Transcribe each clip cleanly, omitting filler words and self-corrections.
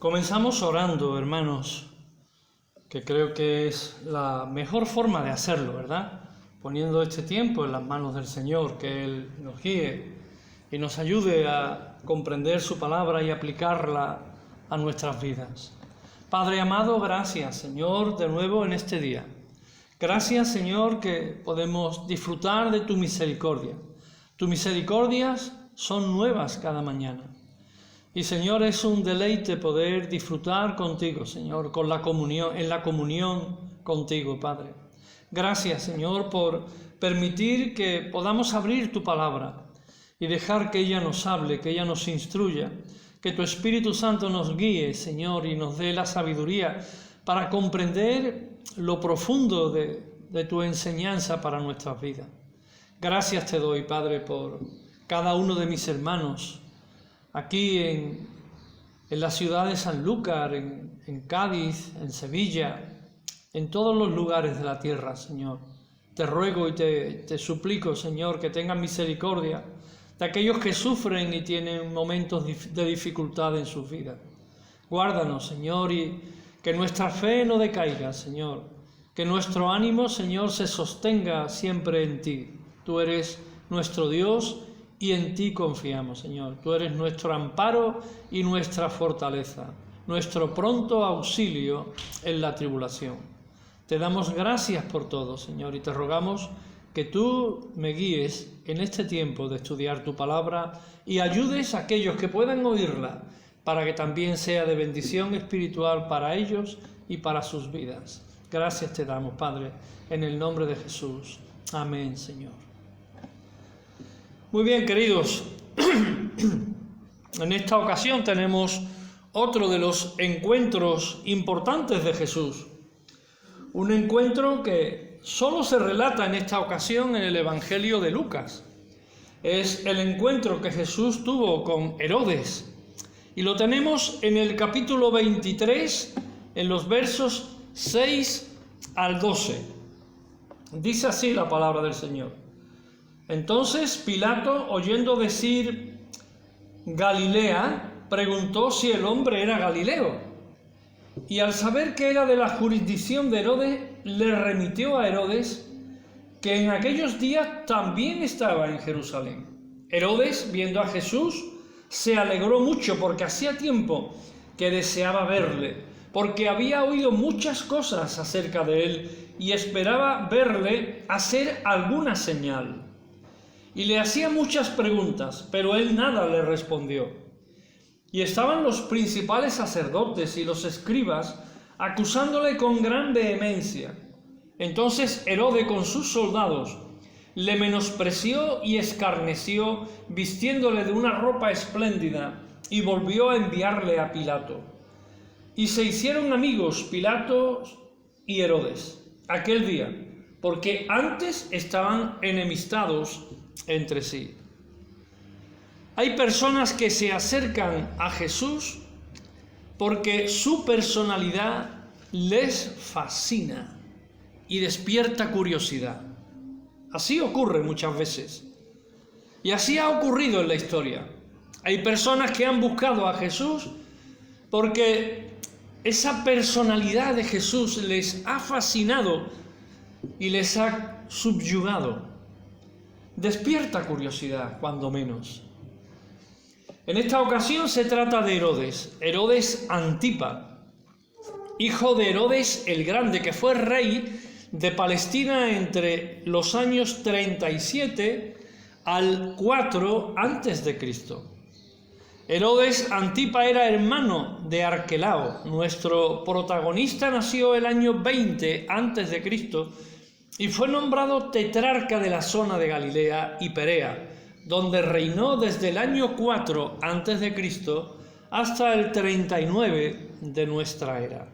Comenzamos orando, hermanos, que creo que es la mejor forma de hacerlo, ¿verdad? Poniendo este tiempo en las manos del Señor, que Él nos guíe y nos ayude a comprender su palabra y aplicarla a nuestras vidas. Padre amado, gracias, Señor, de nuevo en este día. Gracias, Señor, que podemos disfrutar de tu misericordia. Tus misericordias son nuevas cada mañana. Y, Señor, es un deleite poder disfrutar contigo, Señor, en la comunión contigo, Padre. Gracias, Señor, por permitir que podamos abrir tu palabra y dejar que ella nos hable, que ella nos instruya, que tu Espíritu Santo nos guíe, Señor, y nos dé la sabiduría para comprender lo profundo de tu enseñanza para nuestras vidas. Gracias te doy, Padre, por cada uno de mis hermanos, aquí en la ciudad de Sanlúcar, en Cádiz, en Sevilla, en todos los lugares de la tierra, Señor. Te ruego y te suplico, Señor, que tengas misericordia de aquellos que sufren y tienen momentos de dificultad en sus vidas. Guárdanos, Señor, y que nuestra fe no decaiga, Señor. Que nuestro ánimo, Señor, se sostenga siempre en ti. Tú eres nuestro Dios y en ti confiamos, Señor. Tú eres nuestro amparo y nuestra fortaleza, nuestro pronto auxilio en la tribulación. Te damos gracias por todo, Señor, y te rogamos que tú me guíes en este tiempo de estudiar tu palabra y ayudes a aquellos que puedan oírla para que también sea de bendición espiritual para ellos y para sus vidas. Gracias te damos, Padre, en el nombre de Jesús. Amén, Señor. Muy bien, queridos, en esta ocasión tenemos otro de los encuentros importantes de Jesús. Un encuentro que solo se relata en esta ocasión en el Evangelio de Lucas. Es el encuentro que Jesús tuvo con Herodes. Y lo tenemos en el capítulo 23, en los versos 6 al 12. Dice así la palabra del Señor. Entonces Pilato, oyendo decir Galilea, preguntó si el hombre era Galileo. Y al saber que era de la jurisdicción de Herodes, le remitió a Herodes, que en aquellos días también estaba en Jerusalén. Herodes, viendo a Jesús, se alegró mucho porque hacía tiempo que deseaba verle, porque había oído muchas cosas acerca de él y esperaba verle hacer alguna señal. Y le hacía muchas preguntas, pero él nada le respondió. Y estaban los principales sacerdotes y los escribas acusándole con gran vehemencia. Entonces Herodes con sus soldados le menospreció y escarneció, vistiéndole de una ropa espléndida, y volvió a enviarle a Pilato. Y se hicieron amigos Pilato y Herodes aquel día, porque antes estaban enemistados entre sí. Hay personas que se acercan a Jesús porque su personalidad les fascina y despierta curiosidad. Así ocurre muchas veces. Y así ha ocurrido en la historia. Hay personas que han buscado a Jesús porque esa personalidad de Jesús les ha fascinado y les ha subyugado. Despierta curiosidad, cuando menos. En esta ocasión se trata de Herodes Antipa, hijo de Herodes el Grande, que fue rey de Palestina entre los años 37 al 4 a.C. Herodes Antipa era hermano de Arquelao. Nuestro protagonista nació el año 20 a.C. y fue nombrado tetrarca de la zona de Galilea y Perea, donde reinó desde el año 4 a.C. hasta el 39 de nuestra era.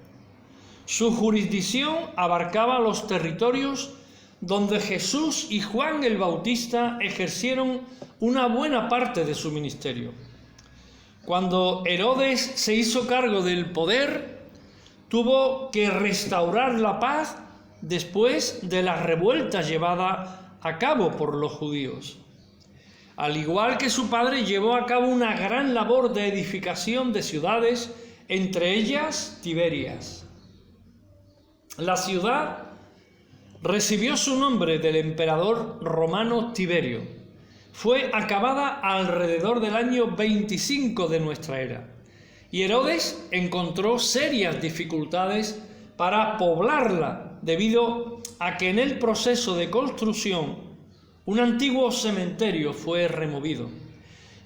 Su jurisdicción abarcaba los territorios donde Jesús y Juan el Bautista ejercieron una buena parte de su ministerio. Cuando Herodes se hizo cargo del poder, tuvo que restaurar la paz después de la revuelta llevada a cabo por los judíos. Al igual que su padre, llevó a cabo una gran labor de edificación de ciudades entre ellas Tiberias. La ciudad recibió su nombre del emperador romano Tiberio. Fue acabada alrededor del año 25 de nuestra era. Y Herodes encontró serias dificultades para poblarla, debido a que en el proceso de construcción un antiguo cementerio fue removido.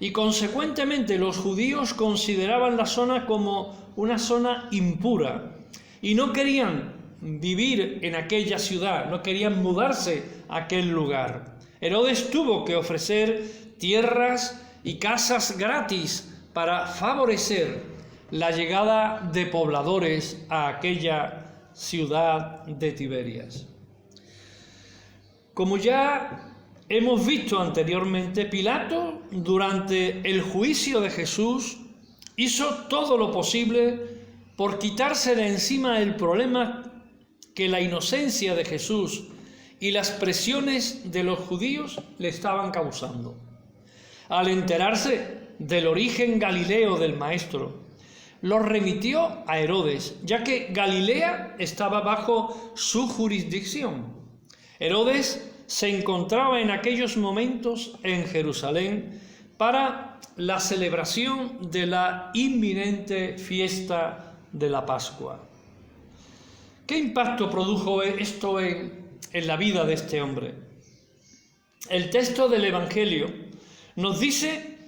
Y consecuentemente los judíos consideraban la zona como una zona impura y no querían vivir en aquella ciudad, no querían mudarse a aquel lugar. Herodes tuvo que ofrecer tierras y casas gratis para favorecer la llegada de pobladores a aquella ciudad de Tiberias. Como ya hemos visto anteriormente, Pilato, durante el juicio de Jesús, hizo todo lo posible por quitarse de encima el problema que la inocencia de Jesús y las presiones de los judíos le estaban causando. Al enterarse del origen galileo del Maestro, lo remitió a Herodes, ya que Galilea estaba bajo su jurisdicción. Herodes se encontraba en aquellos momentos en Jerusalén para la celebración de la inminente fiesta de la Pascua. ¿Qué impacto produjo esto en la vida de este hombre? El texto del Evangelio nos dice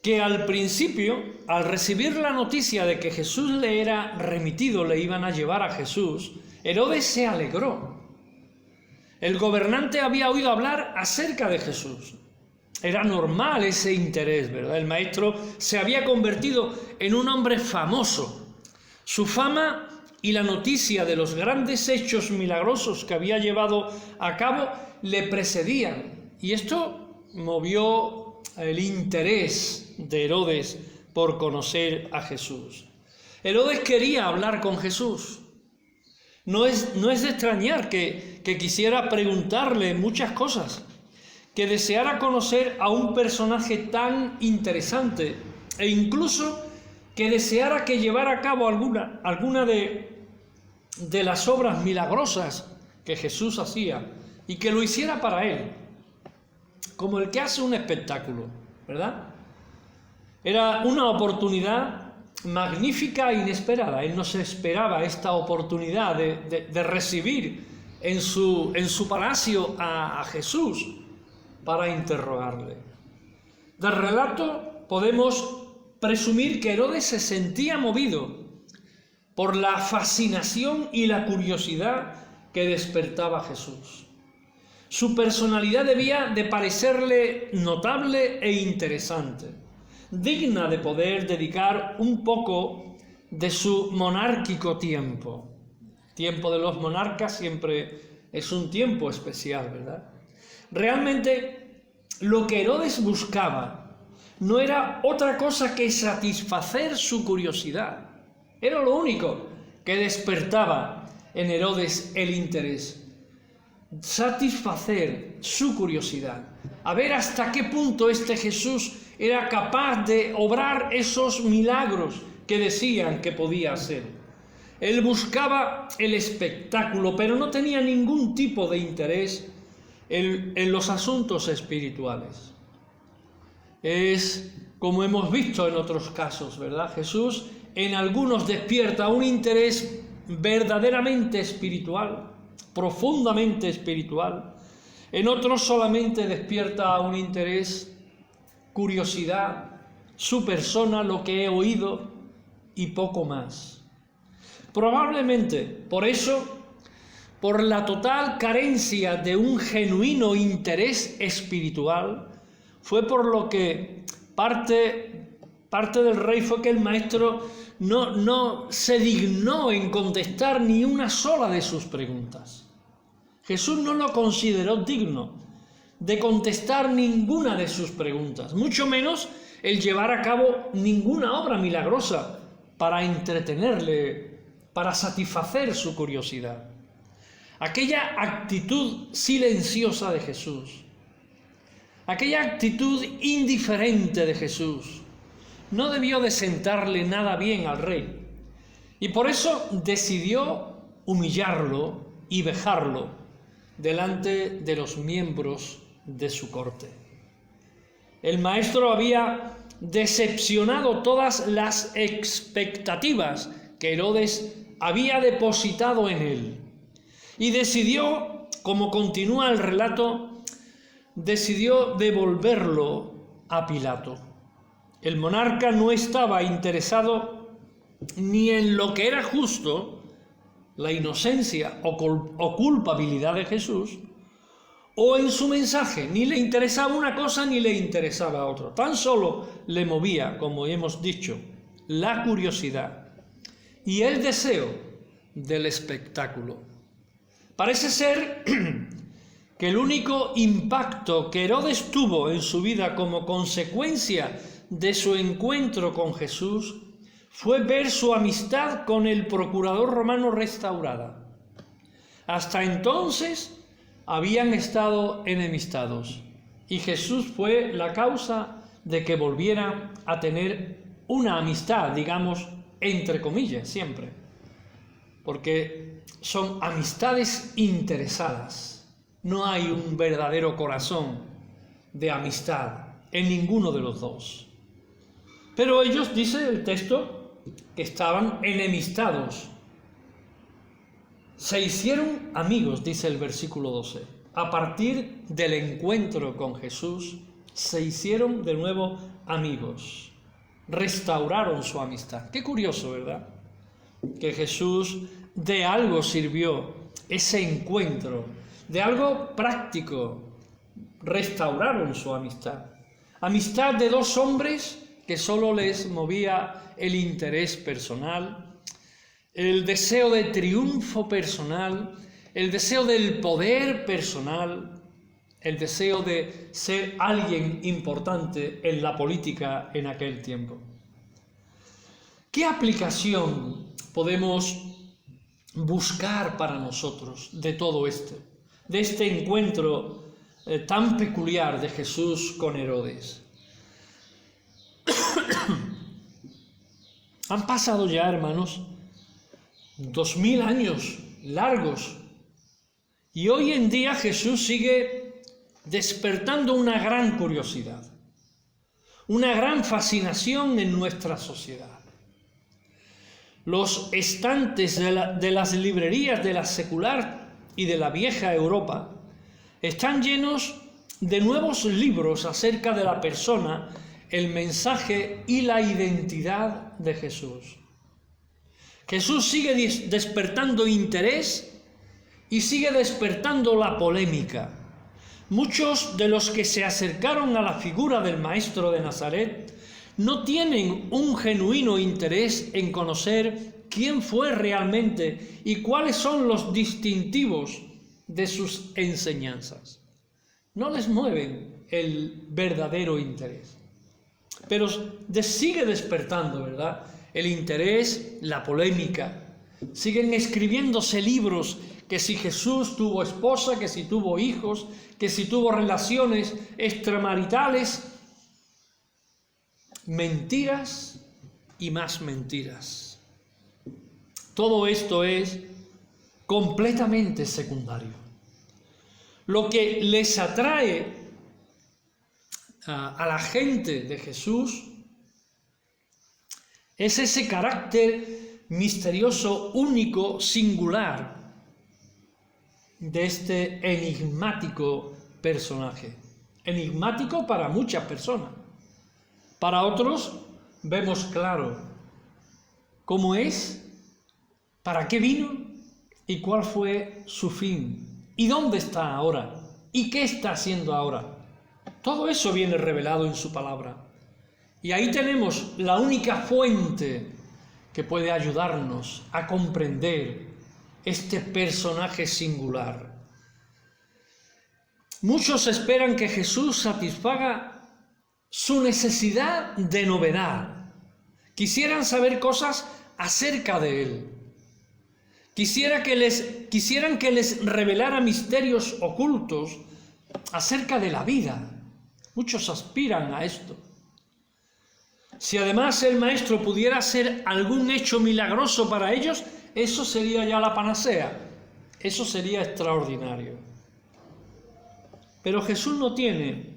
que al principio, al recibir la noticia de que Jesús le era remitido, le iban a llevar a Jesús, Herodes se alegró. El gobernante había oído hablar acerca de Jesús. Era normal ese interés, ¿verdad? El maestro se había convertido en un hombre famoso. Su fama y la noticia de los grandes hechos milagrosos que había llevado a cabo le precedían. Y esto movió el interés de Herodes por conocer a Jesús. Herodes quería hablar con Jesús. No es de extrañar que quisiera preguntarle muchas cosas, que deseara conocer a un personaje tan interesante e incluso que deseara que llevara a cabo alguna de las obras milagrosas que Jesús hacía y que lo hiciera para él, como el que hace un espectáculo, ¿verdad? Era una oportunidad magnífica e inesperada. Él no se esperaba esta oportunidad de recibir en su palacio a Jesús para interrogarle. Del relato podemos presumir que Herodes se sentía movido por la fascinación y la curiosidad que despertaba Jesús. Su personalidad debía de parecerle notable e interesante, digna de poder dedicar un poco de su monárquico tiempo. El tiempo de los monarcas siempre es un tiempo especial, ¿verdad? Realmente lo que Herodes buscaba no era otra cosa que satisfacer su curiosidad. Era lo único que despertaba en Herodes el interés. Satisfacer su curiosidad, a ver hasta qué punto este Jesús era capaz de obrar esos milagros que decían que podía hacer. Él buscaba el espectáculo, pero no tenía ningún tipo de interés en los asuntos espirituales. Es como hemos visto en otros casos, ¿verdad? Jesús en algunos despierta un interés verdaderamente espiritual, profundamente espiritual. En otros solamente despierta un interés, curiosidad, su persona, lo que he oído y poco más. Probablemente por eso, por la total carencia de un genuino interés espiritual, fue por lo que parte del rey fue que el maestro no se dignó en contestar ni una sola de sus preguntas. Jesús no lo consideró digno de contestar ninguna de sus preguntas, mucho menos el llevar a cabo ninguna obra milagrosa para entretenerle, para satisfacer su curiosidad. Aquella actitud silenciosa de Jesús, aquella actitud indiferente de Jesús, no debió de sentarle nada bien al rey, y por eso decidió humillarlo y vejarlo delante de los miembros de su corte. El maestro había decepcionado todas las expectativas que Herodes había depositado en él y decidió, como continúa el relato, decidió devolverlo a Pilato. El monarca no estaba interesado ni en lo que era justo, la inocencia o culpabilidad de Jesús, o en su mensaje. Ni le interesaba una cosa ni le interesaba otra. Tan solo le movía, como hemos dicho, la curiosidad y el deseo del espectáculo. Parece ser que el único impacto que Herodes tuvo en su vida como consecuencia de su encuentro con Jesús fue ver su amistad con el procurador romano restaurada. Hasta entonces habían estado enemistados y Jesús fue la causa de que volvieran a tener una amistad, digamos, entre comillas, siempre, porque son amistades interesadas. No hay un verdadero corazón de amistad en ninguno de los dos. Pero ellos, dice el texto, que estaban enemistados. Se hicieron amigos, dice el versículo 12. A partir del encuentro con Jesús, se hicieron de nuevo amigos. Restauraron su amistad. Qué curioso, ¿verdad? Que Jesús de algo sirvió ese encuentro, de algo práctico. Restauraron su amistad. Amistad de dos hombres que solo les movía el interés personal, el deseo de triunfo personal, el deseo del poder personal, el deseo de ser alguien importante en la política en aquel tiempo. ¿Qué aplicación podemos buscar para nosotros de todo esto, de este encuentro tan peculiar de Jesús con Herodes? Han pasado ya, hermanos, 2000 años largos, y hoy en día Jesús sigue despertando una gran curiosidad, una gran fascinación en nuestra sociedad. Los estantes de las librerías de la secular y de la vieja Europa están llenos de nuevos libros acerca de la persona, el mensaje y la identidad de Jesús. Jesús sigue despertando interés y sigue despertando la polémica. Muchos de los que se acercaron a la figura del Maestro de Nazaret no tienen un genuino interés en conocer quién fue realmente y cuáles son los distintivos de sus enseñanzas. No les mueven el verdadero interés. Pero sigue despertando, ¿verdad?, el interés, la polémica. Siguen escribiéndose libros que si Jesús tuvo esposa, que si tuvo hijos, que si tuvo relaciones extramaritales. Mentiras y más mentiras. Todo esto es completamente secundario. Lo que les atrae a la gente de Jesús es ese carácter misterioso, único, singular de este enigmático personaje. Enigmático para muchas personas. Para otros vemos claro cómo es, para qué vino y cuál fue su fin. ¿Y dónde está ahora? ¿Y qué está haciendo ahora? Todo eso viene revelado en su palabra. Y ahí tenemos la única fuente que puede ayudarnos a comprender este personaje singular. Muchos esperan que Jesús satisfaga su necesidad de novedad. Quisieran saber cosas acerca de Él. Quisieran que les revelara misterios ocultos acerca de la vida. Muchos aspiran a esto. Si además el Maestro pudiera hacer algún hecho milagroso para ellos, eso sería ya la panacea. Eso sería extraordinario. Pero Jesús no tiene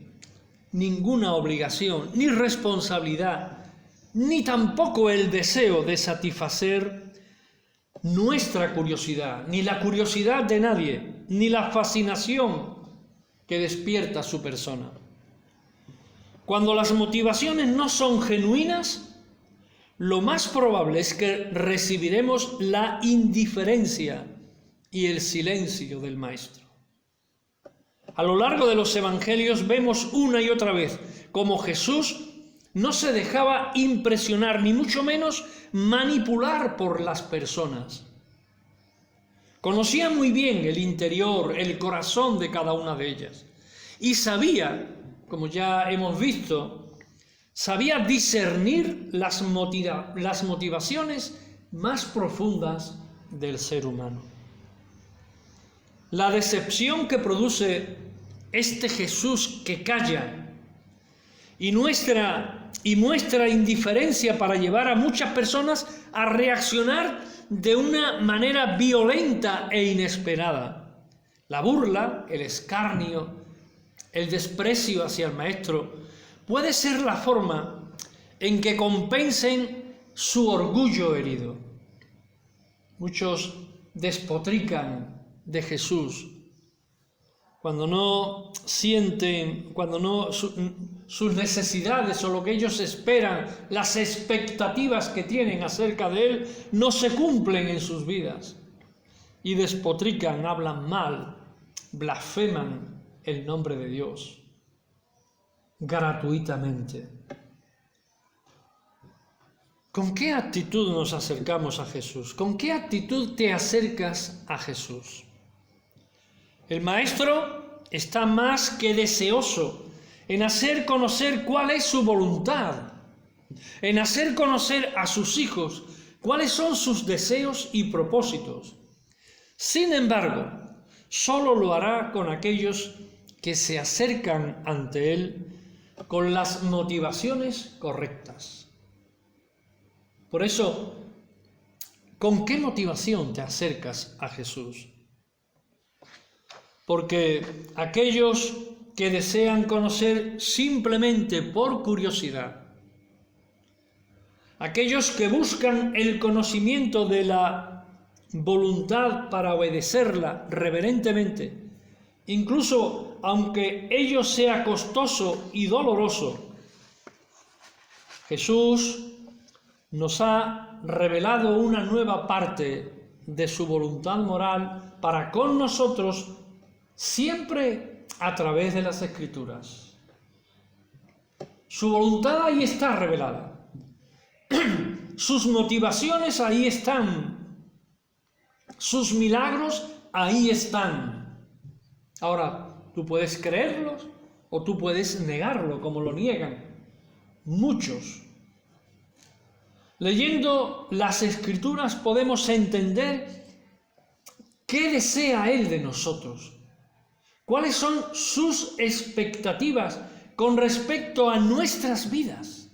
ninguna obligación, ni responsabilidad, ni tampoco el deseo de satisfacer nuestra curiosidad, ni la curiosidad de nadie, ni la fascinación que despierta su persona. Cuando las motivaciones no son genuinas, lo más probable es que recibiremos la indiferencia y el silencio del Maestro. A lo largo de los evangelios vemos una y otra vez cómo Jesús no se dejaba impresionar, ni mucho menos manipular por las personas. Conocía muy bien el interior, el corazón de cada una de ellas y sabía, como ya hemos visto, sabía discernir las motivaciones más profundas del ser humano. La decepción que produce este Jesús que calla y muestra indiferencia para llevar a muchas personas a reaccionar de una manera violenta e inesperada. La burla, el escarnio, el desprecio hacia el Maestro puede ser la forma en que compensen su orgullo herido. Muchos despotrican de Jesús cuando no sienten, sus necesidades o lo que ellos esperan, las expectativas que tienen acerca de Él, no se cumplen en sus vidas. Y despotrican, hablan mal, blasfeman el nombre de Dios gratuitamente. ¿Con qué actitud nos acercamos a Jesús? ¿Con qué actitud te acercas a Jesús? El Maestro está más que deseoso en hacer conocer cuál es su voluntad, en hacer conocer a sus hijos cuáles son sus deseos y propósitos. Sin embargo, solo lo hará con aquellos que se acercan ante Él con las motivaciones correctas. Por eso, ¿con qué motivación te acercas a Jesús? Porque aquellos que desean conocer simplemente por curiosidad, aquellos que buscan el conocimiento de la voluntad para obedecerla reverentemente, incluso aunque ello sea costoso y doloroso, Jesús nos ha revelado una nueva parte de su voluntad moral para con nosotros, siempre a través de las Escrituras. Su voluntad ahí está revelada. Sus motivaciones ahí están. Sus milagros ahí están. Ahora, tú puedes creerlos o tú puedes negarlo, como lo niegan muchos. Leyendo las Escrituras podemos entender qué desea Él de nosotros. ¿Cuáles son sus expectativas con respecto a nuestras vidas?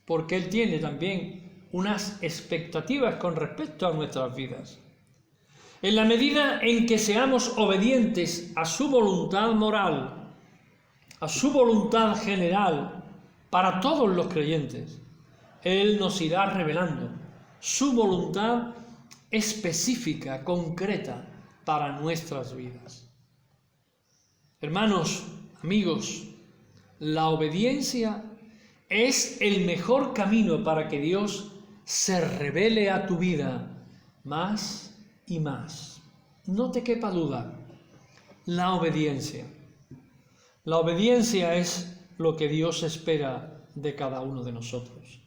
Porque Él tiene también unas expectativas con respecto a nuestras vidas. En la medida en que seamos obedientes a su voluntad moral, a su voluntad general para todos los creyentes, Él nos irá revelando su voluntad específica, concreta para nuestras vidas. Hermanos, amigos, la obediencia es el mejor camino para que Dios se revele a tu vida más y más. No te quepa duda, la obediencia. La obediencia es lo que Dios espera de cada uno de nosotros.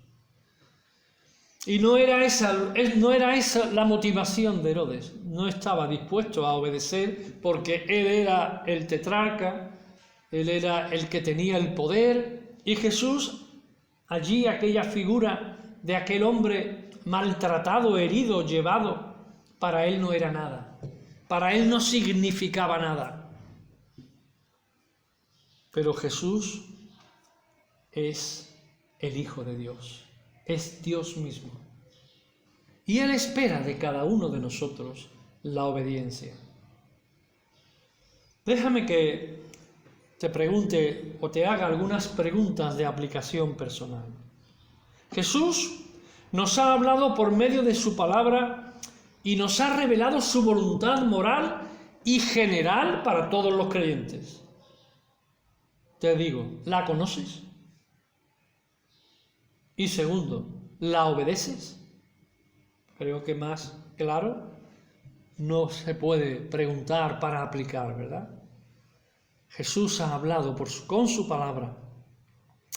Y no era esa la motivación de Herodes. No estaba dispuesto a obedecer porque él era el tetrarca, él era el que tenía el poder, y Jesús, allí aquella figura de aquel hombre maltratado, herido, llevado, para él no era nada. Para él no significaba nada. Pero Jesús es el Hijo de Dios, es Dios mismo. Y Él espera de cada uno de nosotros la obediencia. Déjame que te pregunte o te haga algunas preguntas de aplicación personal. Jesús nos ha hablado por medio de su palabra y nos ha revelado su voluntad moral y general para todos los creyentes. Te digo, ¿la conoces? Y segundo, ¿la obedeces? Creo que más claro no se puede preguntar para aplicar, ¿verdad? Jesús ha hablado con su palabra,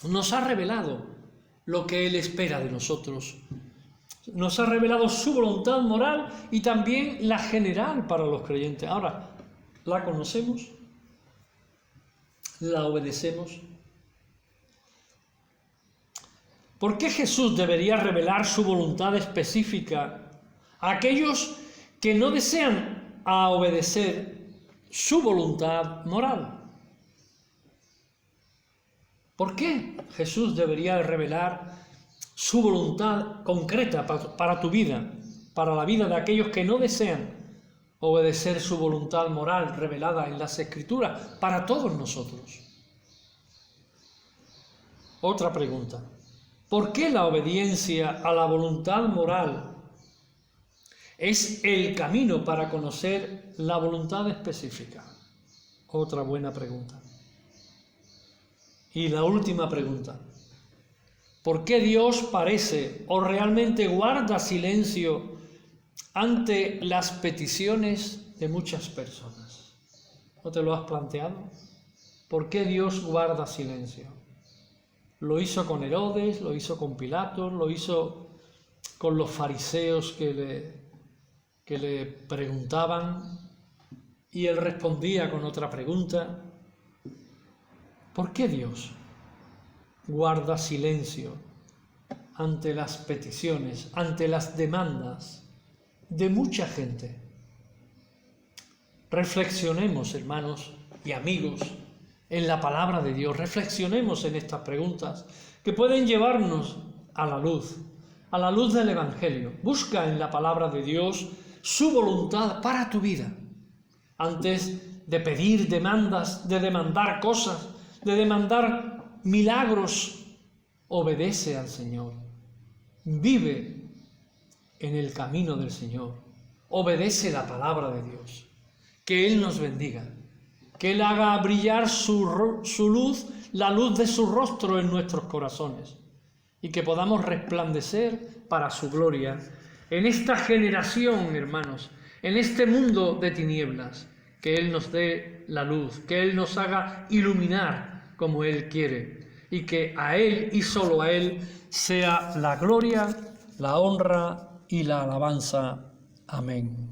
nos ha revelado lo que Él espera de nosotros, nos ha revelado su voluntad moral y también la general para los creyentes. Ahora, ¿la conocemos? ¿La obedecemos? ¿Por qué Jesús debería revelar su voluntad específica a aquellos que no desean obedecer su voluntad moral? ¿Por qué Jesús debería revelar su voluntad concreta para tu vida, para la vida de aquellos que no desean obedecer su voluntad moral revelada en las Escrituras, para todos nosotros? Otra pregunta. ¿Por qué la obediencia a la voluntad moral es el camino para conocer la voluntad específica? Otra buena pregunta. Y la última pregunta. ¿Por qué Dios parece o realmente guarda silencio ante las peticiones de muchas personas? ¿No te lo has planteado? ¿Por qué Dios guarda silencio? Lo hizo con Herodes, lo hizo con Pilatos, lo hizo con los fariseos que le preguntaban y él respondía con otra pregunta. ¿Por qué Dios guarda silencio ante las peticiones, ante las demandas de mucha gente? Reflexionemos, hermanos y amigos, en la palabra de Dios. Reflexionemos en estas preguntas que pueden llevarnos a la luz del Evangelio. Busca en la palabra de Dios su voluntad para tu vida. Antes de pedir demandas, de demandar cosas, de demandar milagros, obedece al Señor. Vive en el camino del Señor. Obedece la palabra de Dios. Que Él nos bendiga. Que Él haga brillar su luz, la luz de su rostro en nuestros corazones. Y que podamos resplandecer para su gloria en esta generación, hermanos, en este mundo de tinieblas. Que Él nos dé la luz, que Él nos haga iluminar como Él quiere, y que a Él y solo a Él sea la gloria, la honra y la alabanza. Amén.